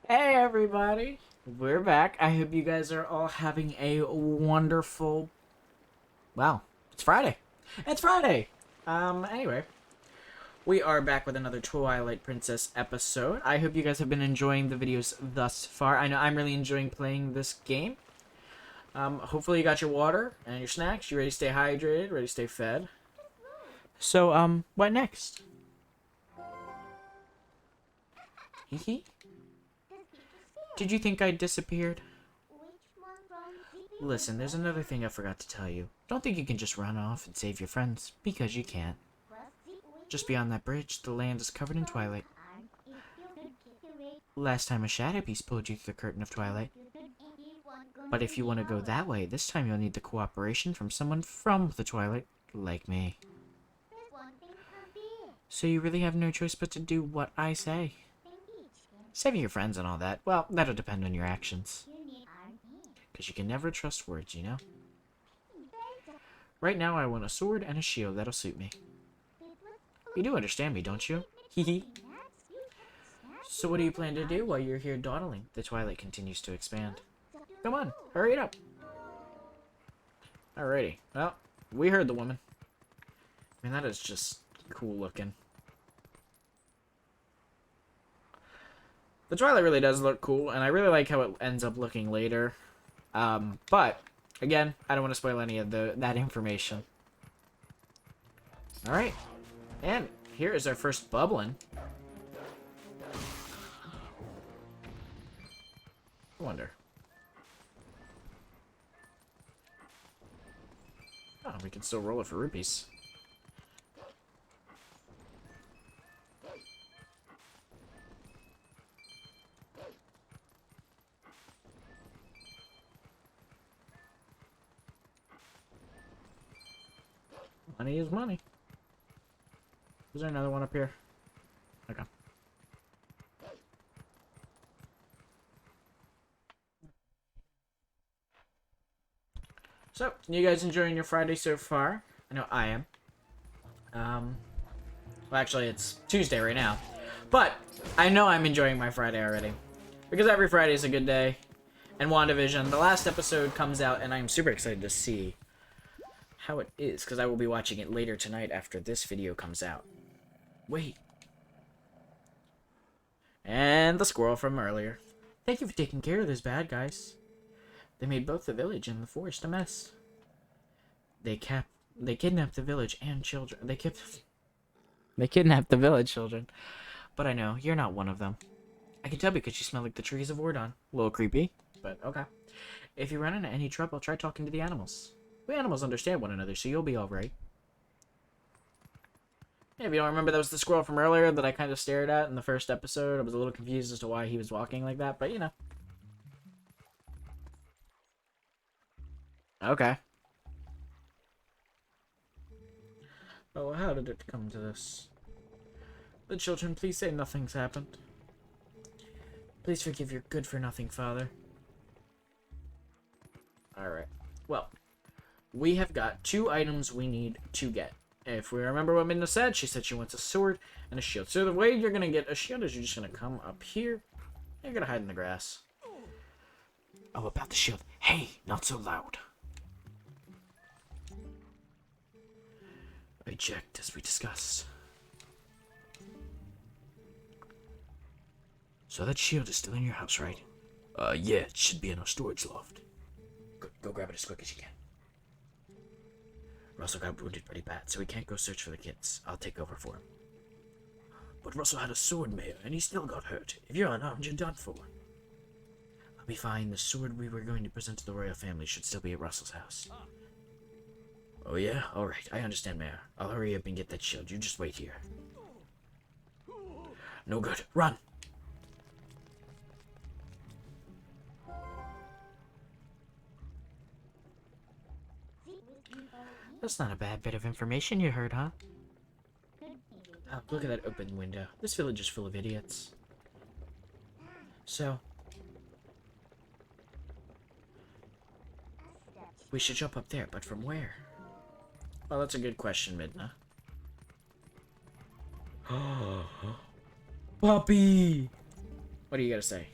Hey everybody, we're back. I hope you guys are all having a wonderful. Wow, it's Friday. It's Friday. Anyway, we are back with another Twilight Princess episode. I hope you guys have been enjoying the videos thus far. I know I'm really enjoying playing this game. Hopefully you got your water and your snacks. You ready to stay hydrated? Ready to stay fed? So, what next? Hee. Did you think I disappeared? Listen, there's another thing I forgot to tell you. Don't think you can just run off and save your friends, because you can't. Just beyond that bridge, the land is covered in twilight. Last time a shadow beast pulled you through the curtain of twilight. But if you want to go that way, this time you'll need the cooperation from someone from the twilight, like me. So you really have no choice but to do what I say. Saving your friends and all that, well, that'll depend on your actions. Because you can never trust words, you know? Right now I want a sword and a shield, that'll suit me. You do understand me, don't you? Hee. So what do you plan to do while you're here dawdling? The twilight continues to expand. Come on, hurry it up. Alrighty, well, we heard the woman. I mean, that is just cool looking. The Twilight really does look cool, and I really like how it ends up looking later. But, again, I don't want to spoil any of that information. Alright. And here is our first bubbling. I wonder. Oh, we can still roll it for rupees. Money is money. Is there another one up here? Okay. So, you guys enjoying your Friday so far? I know I am. Well, actually, it's Tuesday right now. But, I know I'm enjoying my Friday already. Because every Friday is a good day. And WandaVision, the last episode comes out, and I'm super excited to see how it is, because I will be watching it later tonight after this video comes out. Wait. And the squirrel from earlier. Thank you for taking care of those bad guys. They made both the village and the forest a mess. They kidnapped the village and children. They kidnapped the village children. But I know, you're not one of them. I can tell because you smell like the trees of Ordon. A little creepy, but okay. If you run into any trouble, try talking to the animals. We animals understand one another, so you'll be alright. Yeah, if you don't remember, that was the squirrel from earlier that I kind of stared at in the first episode. I was a little confused as to why he was walking like that, but you know. Okay. Oh, how did it come to this? The children, please say nothing's happened. Please forgive your good-for-nothing father. Alright. Well, we have got 2 items we need to get. If we remember what Midna said, she said she wants a sword and a shield. So the way you're going to get a shield is you're just going to come up here. And you're going to hide in the grass. Oh, about the shield. Hey, not so loud. I checked as we discussed. So that shield is still in your house, right? Yeah, it should be in our storage loft. Go grab it as quick as you can. Russell got wounded pretty bad, so we can't go search for the kids. I'll take over for him. But Russell had a sword, Mayor, and he still got hurt. If you're unarmed, you're done for. I'll be fine. The sword we were going to present to the royal family should still be at Russell's house. Oh yeah? Alright, I understand, Mayor. I'll hurry up and get that shield. You just wait here. No good. Run! That's not a bad bit of information you heard, huh? Oh, look at that open window. This village is full of idiots. So, we should jump up there, but from where? Well, that's a good question, Midna. Puppy! What do you gotta say?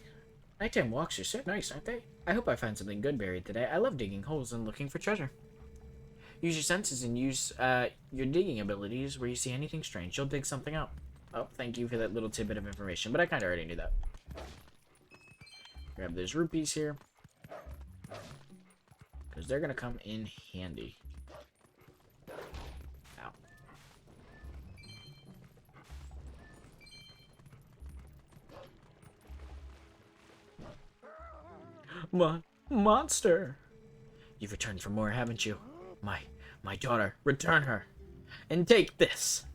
Nighttime walks are so nice, aren't they? I hope I find something good buried today. I love digging holes and looking for treasure. Use your senses and use your digging abilities where you see anything strange. You'll dig something up. Oh, thank you for that little tidbit of information, but I kind of already knew that. Grab those rupees here, because they're going to come in handy. Ow. Monster! You've returned for more, haven't you? My daughter, return her. And take this.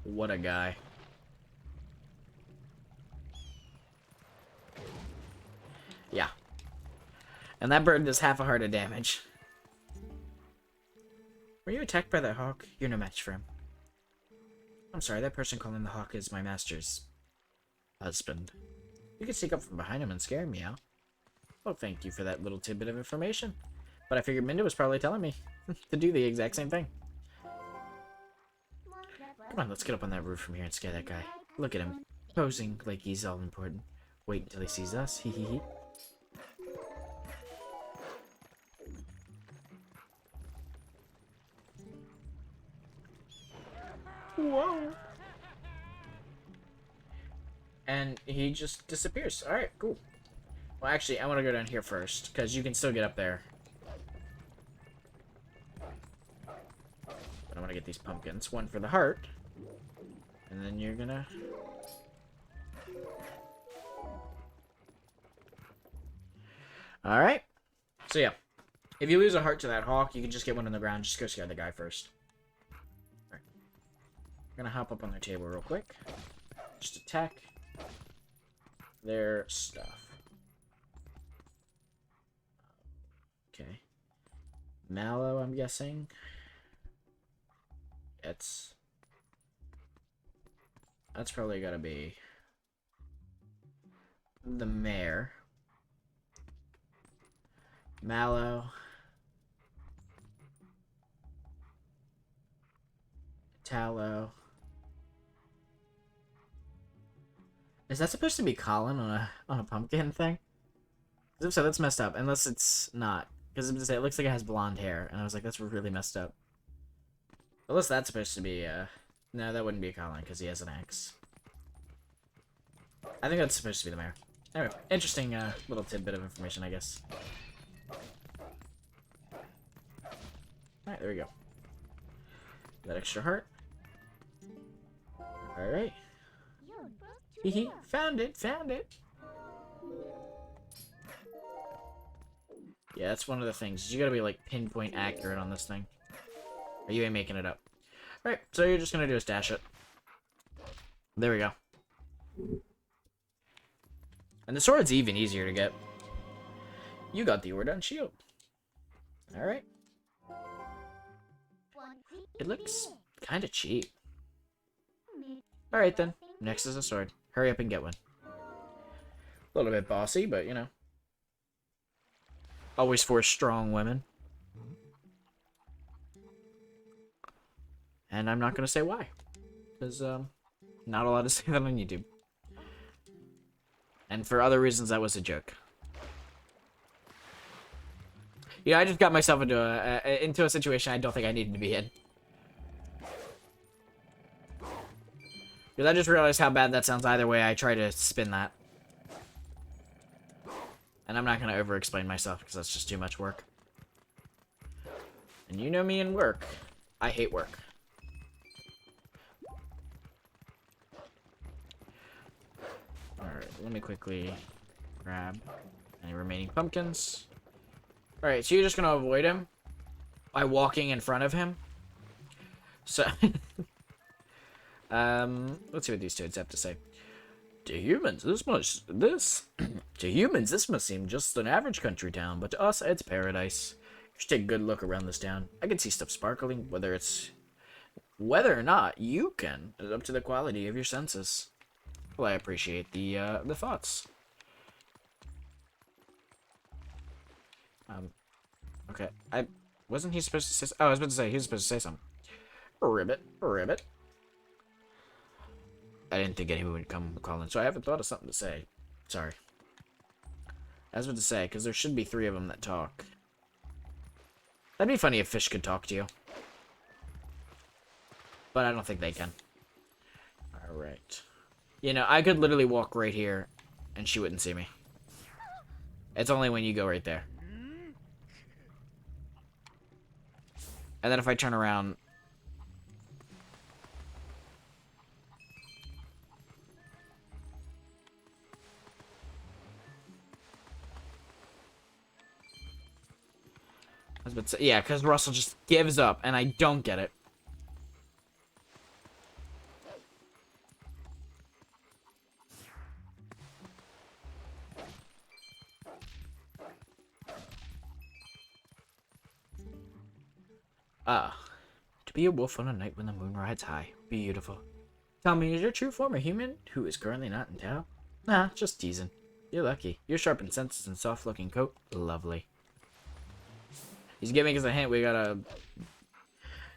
What a guy. Yeah. And that bird does half a heart of damage. Were you attacked by that hawk? You're no match for him. I'm sorry, that person calling the hawk is my master's husband. You could sneak up from behind him and scare him, Meow. Oh, thank you for that little tidbit of information. But I figured Minda was probably telling me to do the exact same thing. Come on, let's get up on that roof from here and scare that guy. Look at him, posing like he's all important. Wait until he sees us. Hee hee hee. Whoa. And he just disappears. Alright, cool. Well, actually, I want to go down here first, because you can still get up there. But I want to get these pumpkins. One for the heart. And then you're gonna... Alright. So, yeah. If you lose a heart to that hawk, you can just get one on the ground. Just go scare the guy first. Alright. I'm gonna hop up on their table real quick. Just attack their stuff. Okay. Mallow, I'm guessing. That's probably gotta be the mayor. Mallow. Tallow. Is that supposed to be Colin on a pumpkin thing? If so, that's messed up. Unless it's not, because it looks like it has blonde hair, and I was like, that's really messed up. Unless that's supposed to be no, that wouldn't be Colin because he has an axe. I think that's supposed to be the mayor. Anyway, interesting little tidbit of information, I guess. Alright, there we go. That extra heart. Alright. Hehe, found it. Yeah, that's one of the things. You gotta be, like, pinpoint accurate on this thing. Or you ain't making it up. Alright, so you're just gonna do is dash it. There we go. And the sword's even easier to get. You got the Ordon shield. Alright. It looks kinda cheap. Alright then. Next is a sword. Hurry up and get one. A little bit bossy, but you know. Always for strong women. And I'm not going to say why. Because, not a lot to say that on YouTube. And for other reasons, that was a joke. Yeah, I just got myself into a situation I don't think I needed to be in. Because I just realized how bad that sounds either way I try to spin that. And I'm not going to over-explain myself because that's just too much work. And you know me in work. I hate work. Alright, let me quickly grab any remaining pumpkins. Alright, so you're just going to avoid him by walking in front of him. So... let's see what these toads have to say. To humans, this must seem just an average country town, but to us, it's paradise. You should take a good look around this town. I can see stuff sparkling, whether or not you can. It's up to the quality of your senses. Well, I appreciate the thoughts. Okay, wasn't he supposed to say? Oh, I was about to say he was supposed to say something. Ribbit. I didn't think anyone would come calling, so I haven't thought of something to say. Sorry. I was about to say, because there should be 3 of them that talk. That'd be funny if fish could talk to you. But I don't think they can. Alright. You know, I could literally walk right here, and she wouldn't see me. It's only when you go right there. And then if I turn around... I was about to say, yeah, because Russell just gives up, and I don't get it. To be a wolf on a night when the moon rides high. Beautiful. Tell me, is your true form a human who is currently not in town? Nah, just teasing. You're lucky. Your sharpened senses and soft-looking coat. Lovely. He's giving us a hint. We gotta...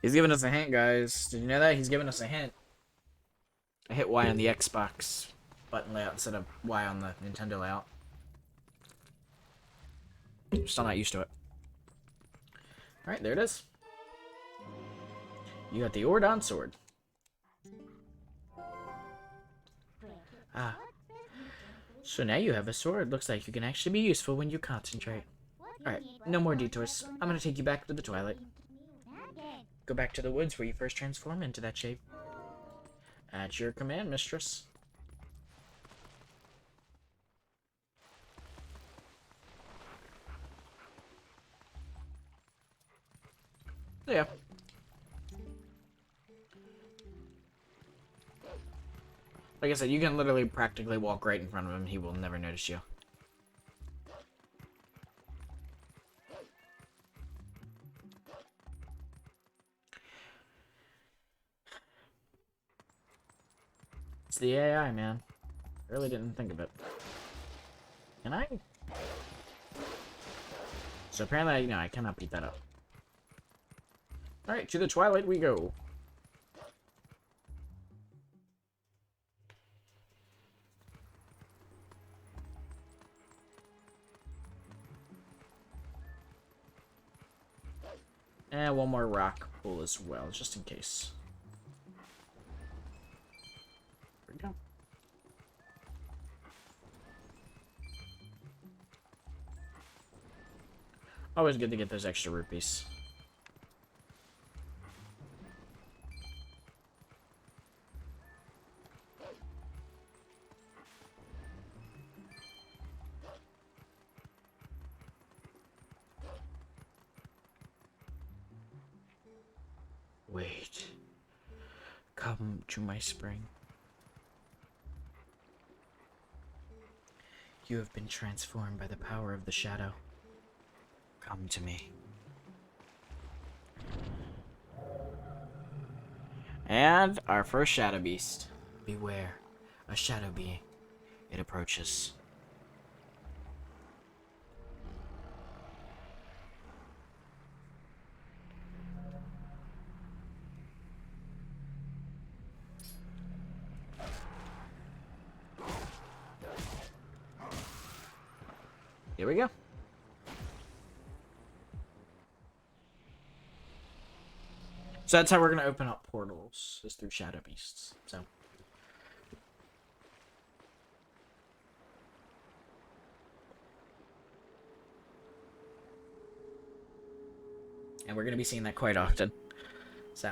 He's giving us a hint, guys. Did you know that? He's giving us a hint. I hit Y on the Xbox button layout instead of Y on the Nintendo layout. Still not used to it. Alright, there it is. You got the Ordon sword. Ah. So now you have a sword. Looks like you can actually be useful when you concentrate. Alright, no more detours. I'm gonna take you back to the Twilight. Go back to the woods where you first transformed into that shape. At your command, mistress. Yeah. Like I said, you can literally practically walk right in front of him. He will never notice you. It's the AI, man. I really didn't think of it. Can I? So apparently, no, I cannot beat that up. Alright, to the Twilight we go. And one more rock pool as well, just in case. There we go. Always good to get those extra rupees. Wait. Come to my spring. You have been transformed by the power of the shadow. Come to me. And our first shadow beast. Beware, a shadow being. It approaches. Here we go. So that's how we're going to open up portals, is through shadow beasts. So. And we're going to be seeing that quite often. So.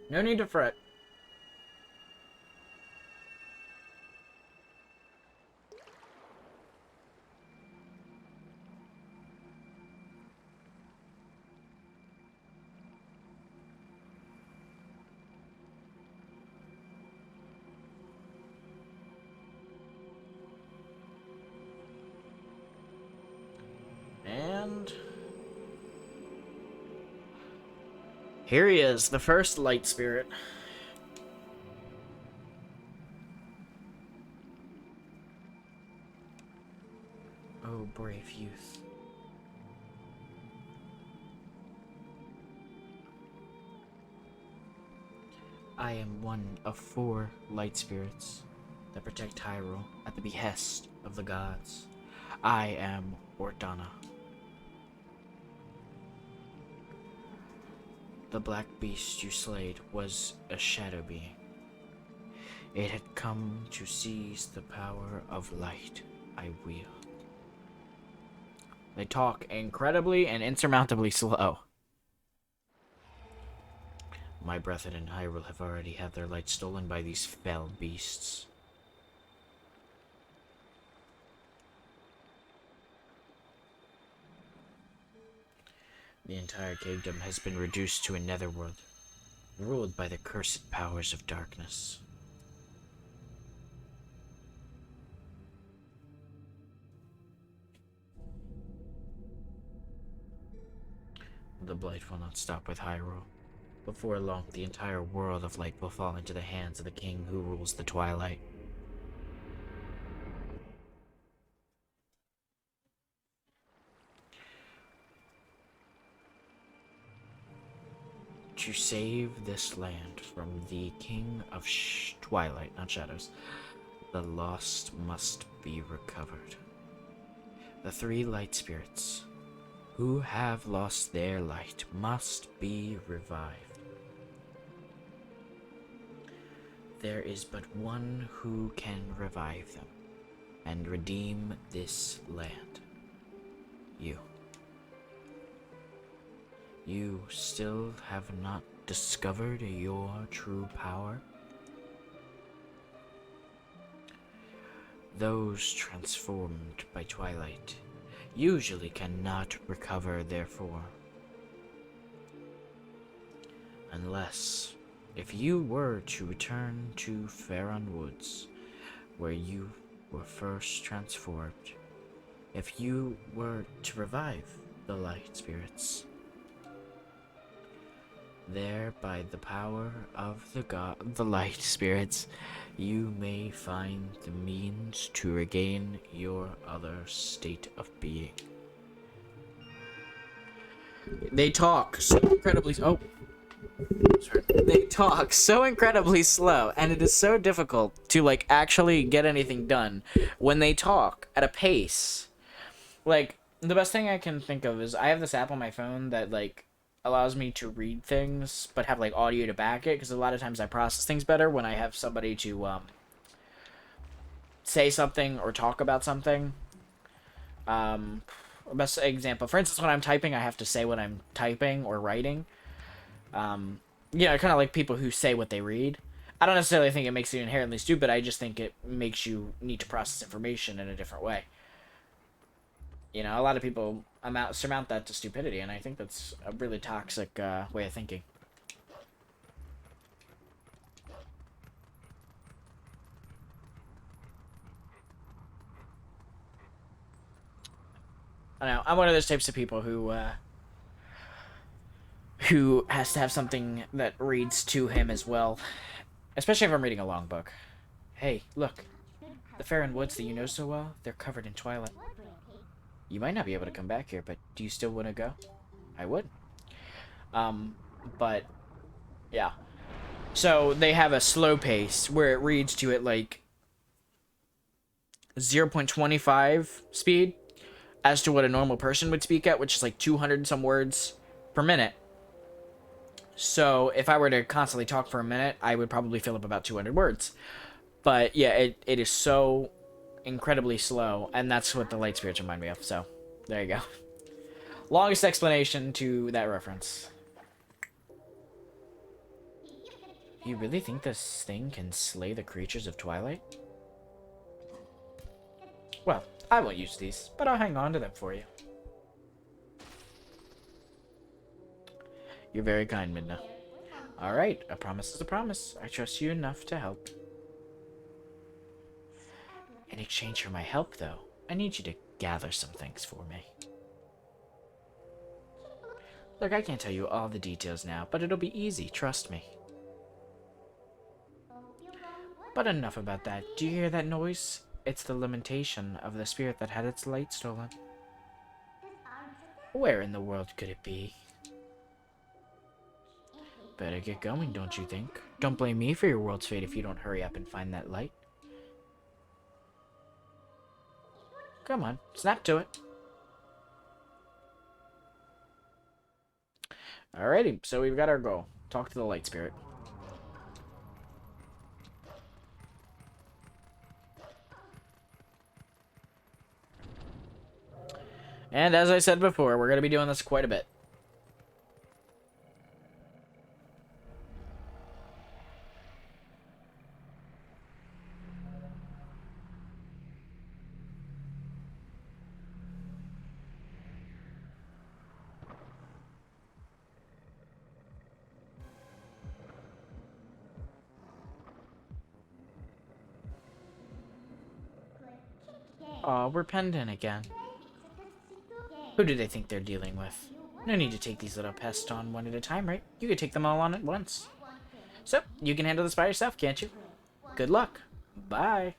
No need to fret. And here he is, the first light spirit. Oh, brave youth. I am one of 4 light spirits that protect Hyrule at the behest of the gods. I am Ordana. The black beast you slayed was a shadow being. It had come to seize the power of light I wield. They talk incredibly and insurmountably slow. My brethren in Hyrule have already had their light stolen by these fell beasts. The entire kingdom has been reduced to a netherworld, ruled by the cursed powers of darkness. The blight will not stop with Hyrule. Before long, the entire world of light will fall into the hands of the king who rules the Twilight. To save this land from the king of Twilight, not Shadows, the lost must be recovered. The 3 light spirits who have lost their light must be revived. There is but one who can revive them and redeem this land. You. You still have not discovered your true power? Those transformed by Twilight usually cannot recover their form. Unless, if you were to return to Faron Woods, where you were first transformed, if you were to revive the light spirits, there, by the power of the light spirits, you may find the means to regain your other state of being. They talk so incredibly... Oh. Sorry. They talk so incredibly slow, and it is so difficult to, like, actually get anything done when they talk at a pace. Like, the best thing I can think of is I have this app on my phone that, like, allows me to read things but have like audio to back it, because a lot of times I process things better when I have somebody to say something or talk about something. Best example, for instance, when I'm typing, I have to say what I'm typing or writing. Kind of like people who say what they read. I don't necessarily think it makes you inherently stupid. I just think it makes you need to process information in a different way. A lot of people surmount that to stupidity, and I think that's a really toxic way of thinking. I don't know. I'm one of those types of people who has to have something that reads to him as well, especially if I'm reading a long book. Hey, look. The Faron Woods that you know so well, they're covered in twilight. You might not be able to come back here, but do you still want to go? I would. But, yeah. So, they have a slow pace where it reads to it like 0.25 speed as to what a normal person would speak at, which is like 200 some words per minute. So, if I were to constantly talk for a minute, I would probably fill up about 200 words. But, yeah, it is so incredibly slow, and that's what the light spirits remind me of, so there you go. Longest explanation to that reference. You really think this thing can slay the creatures of Twilight? Well, I won't use these, but I'll hang on to them for you. You're very kind, Midna. Alright, a promise is a promise. I trust you enough to help. In exchange for my help, though, I need you to gather some things for me. Look, I can't tell you all the details now, but it'll be easy, trust me. But enough about that. Do you hear that noise? It's the lamentation of the spirit that had its light stolen. Where in the world could it be? Better get going, don't you think? Don't blame me for your world's fate if you don't hurry up and find that light. Come on, snap to it. Alrighty, so we've got our goal. Talk to the light spirit. And as I said before, we're going to be doing this quite a bit. Aw, we're pendant again. Who do they think they're dealing with? No need to take these little pests on one at a time, right? You could take them all on at once. So, you can handle this by yourself, can't you? Good luck. Bye.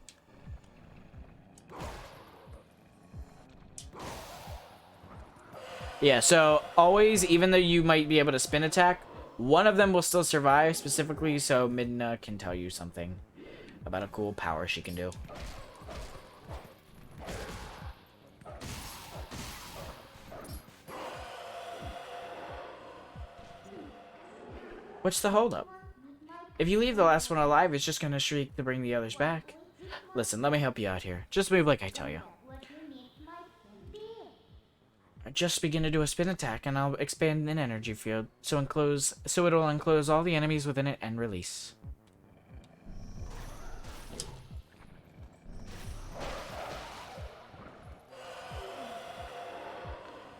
Yeah, so always, even though you might be able to spin attack, one of them will still survive, specifically so Midna can tell you something about a cool power she can do. What's the holdup? If you leave the last one alive, it's just gonna shriek to bring the others back. Listen, let me help you out here. Just move like I tell you. Just begin to do a spin attack, and I'll expand an energy field, so it'll enclose all the enemies within it and release.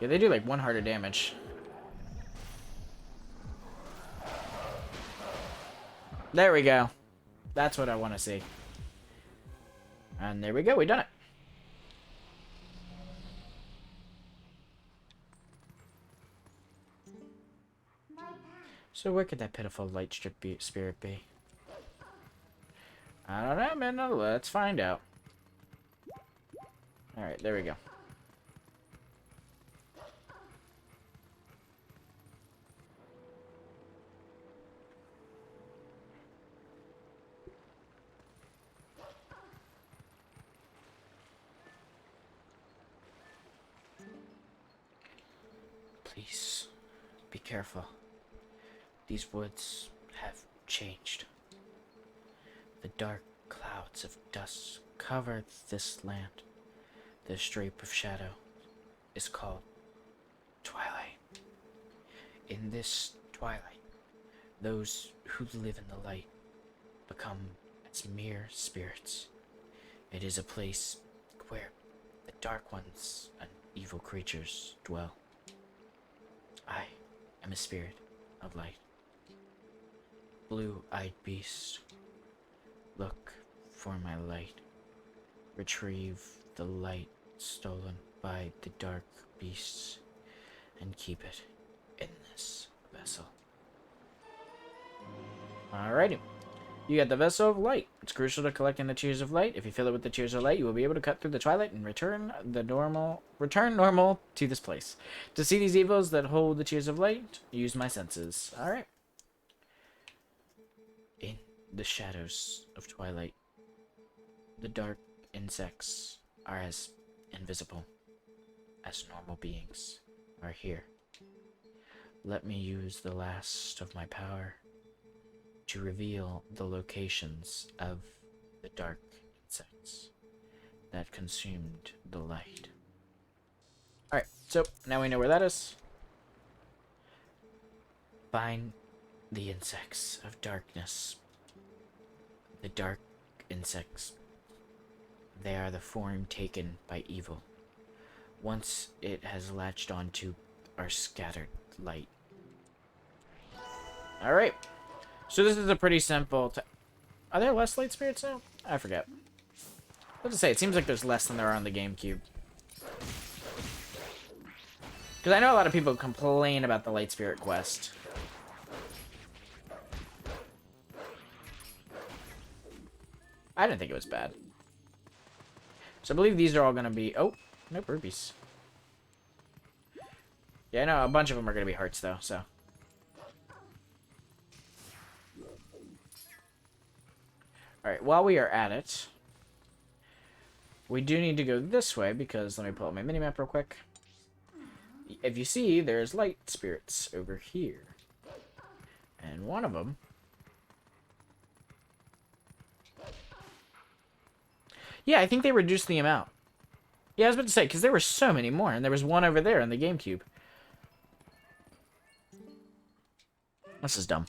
Yeah, they do like 1 heart of damage. There we go. That's what I want to see. And there we go, we done it. So where could that pitiful light strip spirit be? I don't know, man. Let's find out. Alright, there we go. Please, be careful. These woods have changed. The dark clouds of dust cover this land. The stripe of shadow is called Twilight. In this twilight, those who live in the light become as mere spirits. It is a place where the dark ones and evil creatures dwell. I am a spirit of light. Blue-eyed beast, look for my light. Retrieve the light stolen by the dark beasts and keep it in this vessel. Alrighty. You got the Vessel of Light. It's crucial to collecting the Tears of Light. If you fill it with the Tears of Light, you will be able to cut through the Twilight and return normal to this place. To see these evils that hold the Tears of Light, use my senses. Alright. In the shadows of Twilight, the dark insects are as invisible as normal beings are here. Let me use the last of my power to reveal the locations of the dark insects that consumed the light. Alright, so now we know where that is. Find the insects of darkness. The dark insects. They are the form taken by evil. Once it has latched onto our scattered light. Alright. So this is a pretty simple... Are there less light spirits now? I forget. What to say? It seems like there's less than there are on the GameCube. Because I know a lot of people complain about the light spirit quest. I didn't think it was bad. So I believe these are all going to be... Oh, no rubies. Yeah, I know a bunch of them are going to be hearts, though, so... Alright, while we are at it, we do need to go this way because let me pull up my minimap real quick. If you see, there's light spirits over here. And one of them... Yeah, I think they reduced the amount. Yeah, I was about to say, because there were so many more, and there was one over there in the GameCube. This is dumb.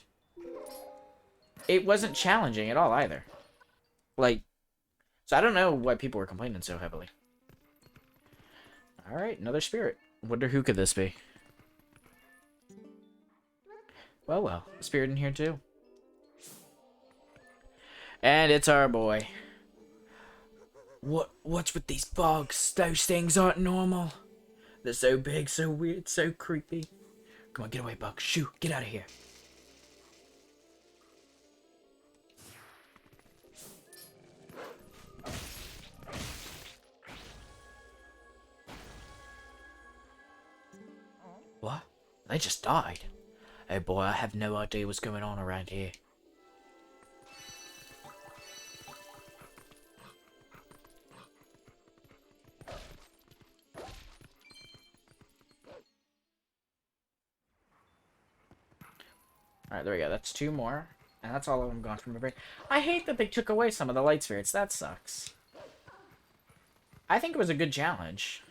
It wasn't challenging at all, either. Like, so I don't know why people were complaining so heavily. Alright, another spirit. Wonder who could this be? Well, well. A spirit in here, too. And it's our boy. What's with these bugs? Those things aren't normal. They're so big, so weird, so creepy. Come on, get away, bug. Shoo, get out of here. What? They just died. Oh boy, I have no idea what's going on around here. Alright, there we go. That's 2 more. And that's all of them gone from the break. I hate that they took away some of the light spirits. That sucks. I think it was a good challenge.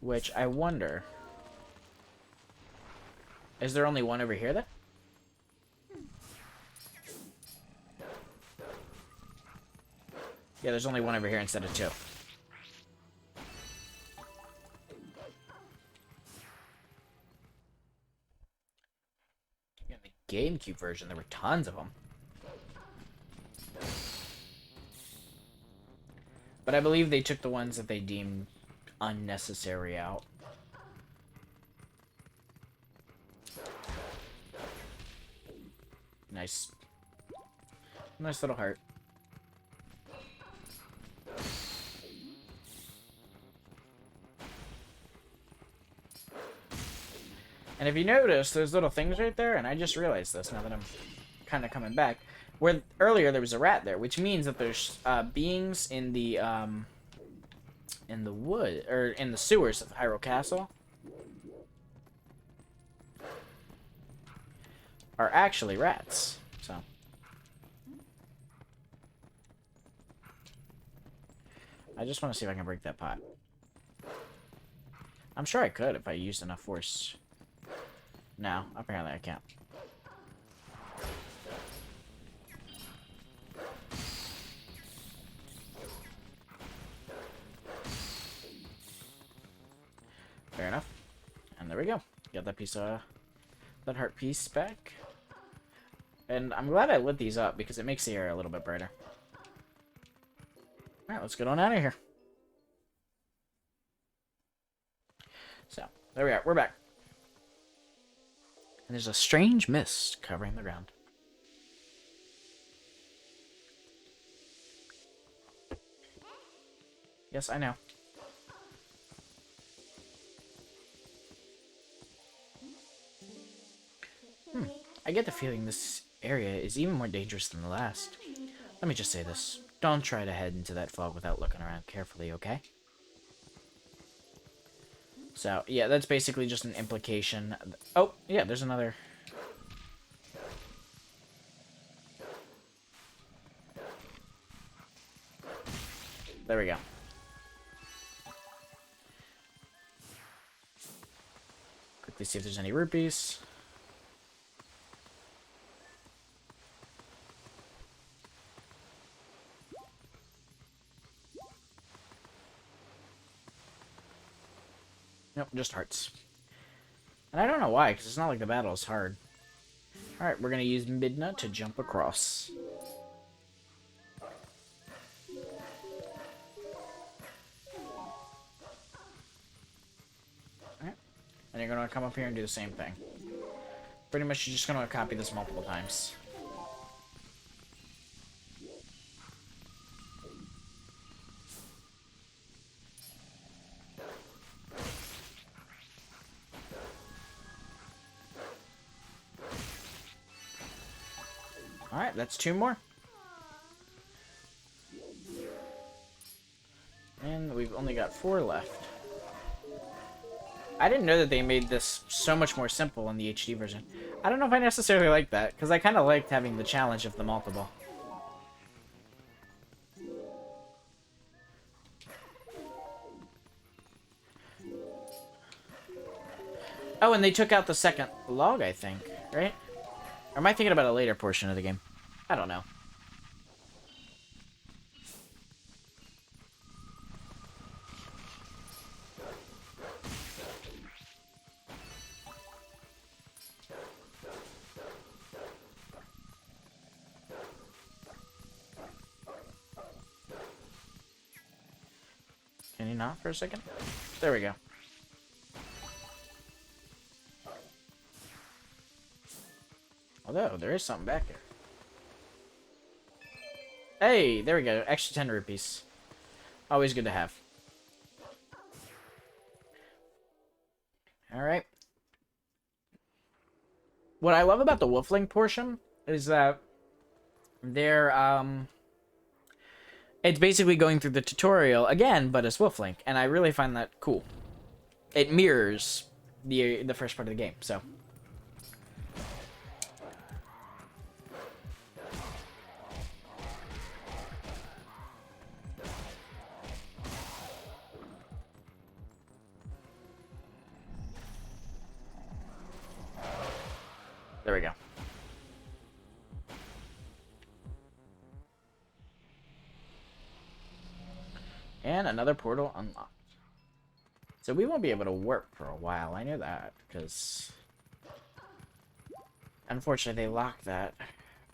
Which, I wonder... Is there only one over here, then? Yeah, there's only one over here instead of 2. In the GameCube version, there were tons of them. But I believe they took the ones that they deemed unnecessary out. Nice. Nice little heart. And if you notice, there's little things right there, and I just realized this now that I'm kind of coming back. Where earlier there was a rat there, which means that there's beings in the wood, or in the sewers of Hyrule Castle are actually rats. So I just want to see if I can break that pot. I'm sure I could if I used enough force. No, apparently I can't. Fair enough. And there we go. Got that piece of... that heart piece back. And I'm glad I lit these up because it makes the area a little bit brighter. Alright, let's get on out of here. So, there we are. We're back. And there's a strange mist covering the ground. Yes, I know. I get the feeling this area is even more dangerous than the last. Let me just say this. Don't try to head into that fog without looking around carefully, okay? So, yeah, that's basically just an implication. Oh, yeah, there's another... There we go. Quickly see if there's any rupees. Nope, just hearts. And I don't know why, because it's not like the battle is hard. Alright, we're going to use Midna to jump across. Alright. And you're going to come up here and do the same thing. Pretty much you're just going to copy this multiple times. Alright, that's 2 more. And we've only got 4 left. I didn't know that they made this so much more simple in the HD version. I don't know if I necessarily like that, because I kind of liked having the challenge of the multiple. Oh, and they took out the second log, I think, right? Or am I thinking about a later portion of the game? I don't know. Can you not for a second? There we go. Although, there is something back here. Hey, there we go. Extra 10 rupees. Always good to have. Alright. What I love about the Wolfling portion is that they're, it's basically going through the tutorial again, but as Wolflink, and I really find that cool. It mirrors the first part of the game, so. There we go. And another portal unlocked. So we won't be able to warp for a while. I knew that, because unfortunately they locked that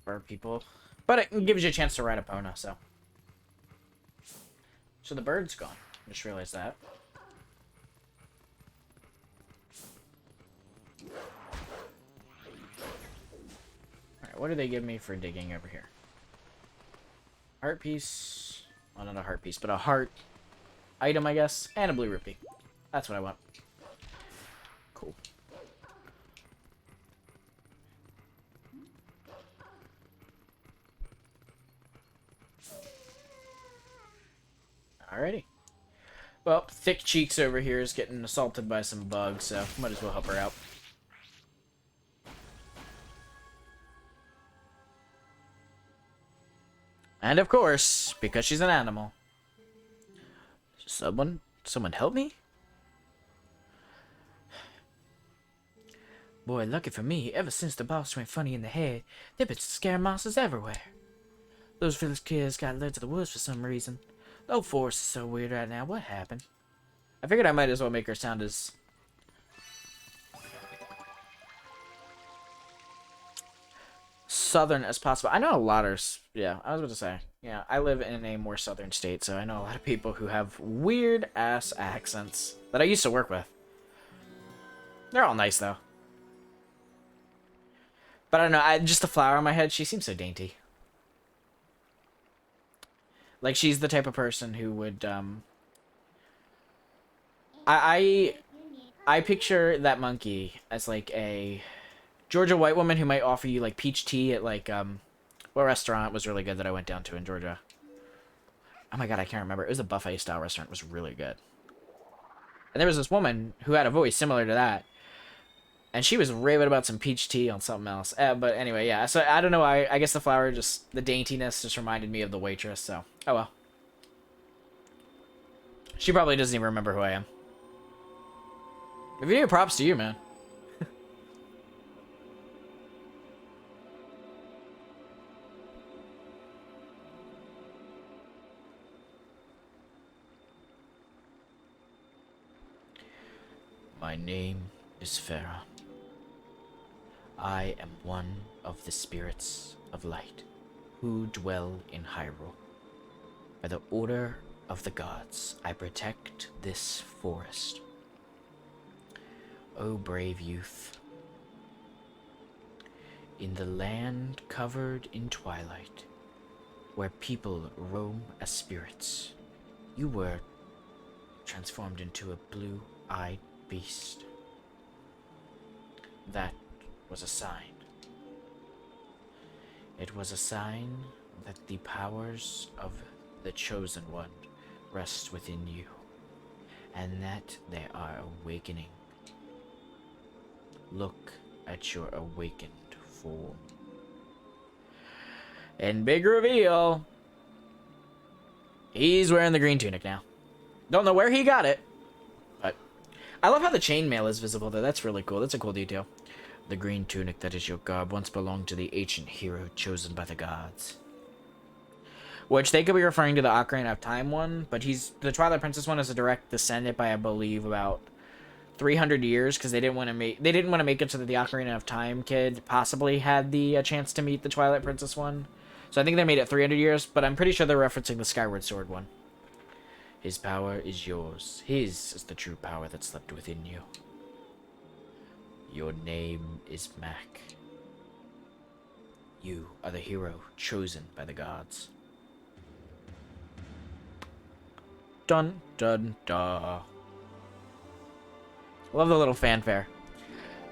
for people. But it gives you a chance to ride Epona, so. So the bird's gone. Just realized that. Alright, what do they give me for digging over here? Heart piece. Well, not a heart piece, but a heart item, I guess. And a blue rupee. That's what I want. Cool. Alrighty. Well, Thick Cheeks over here is getting assaulted by some bugs, so might as well help her out. And of course, because she's an animal. Someone help me? Boy, lucky for me, ever since the boss went funny in the head, there been scare monsters everywhere. Those village kids got led to the woods for some reason. The whole forest is so weird right now. What happened? I figured I might as well make her sound as southern as possible. I know a lot of, yeah, I was about to say, yeah, I live in a more southern state, so I know a lot of people who have weird ass accents that I used to work with. They're all nice though. But I don't know, just the flower on my head, she seems so dainty. Like, she's the type of person who would, I picture that monkey as, like, a Georgia white woman who might offer you, like, peach tea at, like, what restaurant was really good that I went down to in Georgia? Oh my god, I can't remember. It was a buffet-style restaurant. It was really good. And there was this woman who had a voice similar to that. And she was raving about some peach tea on something else. But anyway, yeah. So, I don't know. I guess the flower, just the daintiness just reminded me of the waitress. So, oh well. She probably doesn't even remember who I am. Video props to you, man. My name is Faron. I am one of the spirits of light who dwell in Hyrule. By the order of the gods, I protect this forest. O brave youth, in the land covered in twilight, where people roam as spirits, you were transformed into a blue-eyed beast. That was a sign. It was a sign that the powers of the Chosen One rest within you, and that they are awakening. Look at your awakened form. And big reveal, he's wearing the green tunic now. Don't know where he got it, but I love how the chainmail is visible there. That's really cool. That's a cool detail. The green tunic that is your garb once belonged to the ancient hero chosen by the gods. Which they could be referring to the Ocarina of Time one, but the Twilight Princess one is a direct descendant by, I believe, about 300 years, because they didn't want to make it so that the Ocarina of Time kid possibly had the chance to meet the Twilight Princess one. So I think they made it 300 years, but I'm pretty sure they're referencing the Skyward Sword one. His power is yours. His is the true power that slept within you. Your name is Mac. You are the hero chosen by the gods. Dun dun da. Love the little fanfare.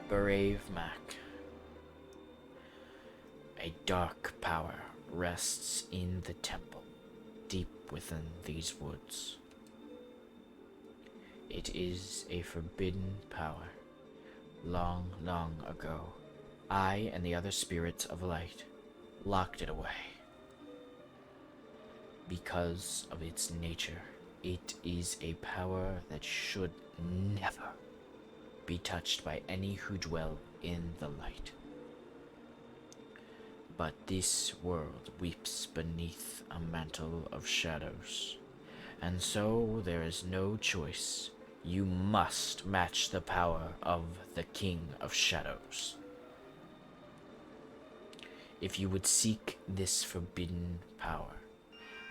Brave Mac. A dark power rests in the temple, deep within these woods. It is a forbidden power. Long, long ago, I and the other spirits of light locked it away. Because of its nature, it is a power that should never be touched by any who dwell in the light. But this world weeps beneath a mantle of shadows, and so there is no choice. You must match the power of the King of Shadows. If you would seek this forbidden power,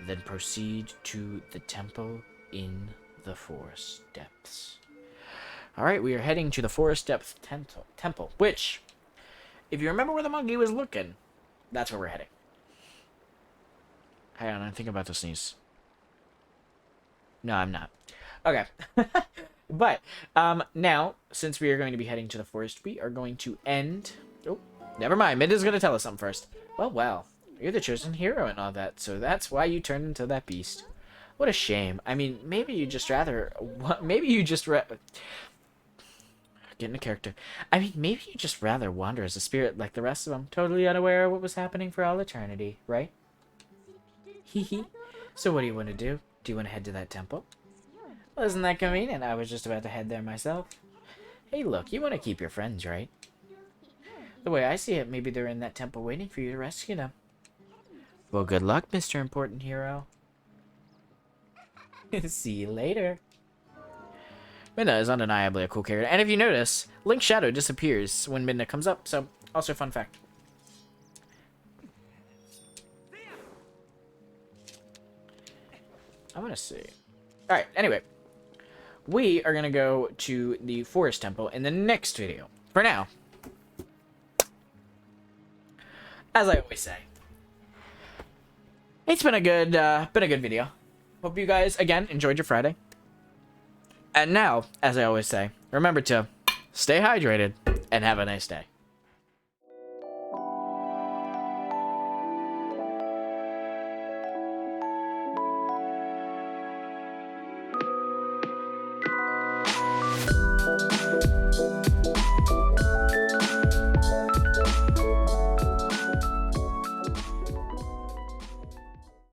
then proceed to the temple in the forest depths. Alright, we are heading to the forest depth temple, which, if you remember where the monkey was looking, that's where we're heading. Hang on, I think I'm about to sneeze. No, I'm not. Okay. But, now, since we are going to be heading to the forest, we are going to end... Oh, never mind. Midna's going to tell us something first. Well, you're the chosen hero and all that, so that's why you turned into that beast. What a shame. I mean, maybe you just rather... Getting a character. I mean, maybe you just rather wander as a spirit like the rest of them, totally unaware of what was happening for all eternity, right? Hee hee. So what do you want to do? Do you want to head to that temple? Well, isn't that convenient? I was just about to head there myself. Hey, look, you want to keep your friends, right? The way I see it, maybe they're in that temple waiting for you to rescue them. Well, good luck, Mr. Important Hero. See you later. Midna is undeniably a cool character, and if you notice, Link's shadow disappears when Midna comes up, so also a fun fact. I want to see. Alright, anyway. We are going to go to the forest temple in the next video. For now, as I always say, it's been a good video. Hope you guys, again, enjoyed your Friday. And now, as I always say, remember to stay hydrated and have a nice day.